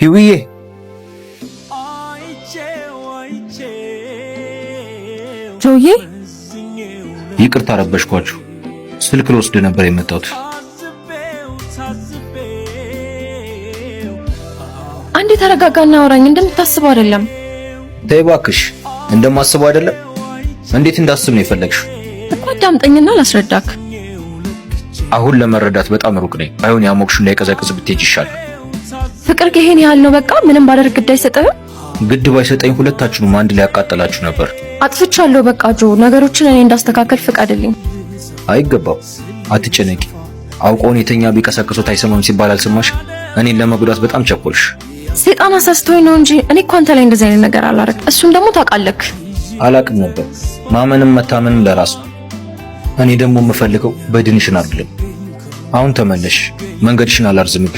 ህይወዬ ጆዬ ይቅርታ ረበሽኳችሁ። ስልክ ልወስድ ነበር የመጣሁት። አንዴ ተረጋጋና አውራኝ። እንደምታስበው አይደለም። ተይ እባክሽ። እንደማስበው አይደለም። እንዴት እንዳስብ ነው የፈለግሽው? እኮ አዳምጠኝና ላስረዳክ። አሁን ለመረዳት በጣም ሩቅ ነኝ። ባይሆን ያሞቅሹ እንዳይቀዘቅዝ ብትሄጂ ይሻላል። ፍቅር ይሄን ያህል ነው በቃ? ምንም ባደርግ ግድ አይሰጥህም? ግድ ባይሰጠኝ ሁለታችሁንም አንድ ላይ ያቃጠላችሁ ነበር። አጥፍቻለሁ በቃ ጆ። ነገሮችን እኔ እንዳስተካከል ፍቀድልኝ። አይገባም። አትጨነቂ። አውቀውን የተኛ ቢቀሰቅሱት አይሰማም ሲባል አልሰማሽ? እኔን ለመጉዳት በጣም ቸኮልሽ። ሰይጣን አሳስቶኝ ነው እንጂ እኔ እኮ አንተ ላይ እንደዚህ አይነት ነገር አላረግ። እሱን ደግሞ ታውቃለህ። አላቅም ነበር። ማመንም መታመንም ለራስ ነው። እኔ ደግሞ የምፈልገው በድንሽን አይደለም። አሁን ተመለሽ። መንገድሽን አላርዝምብሽ።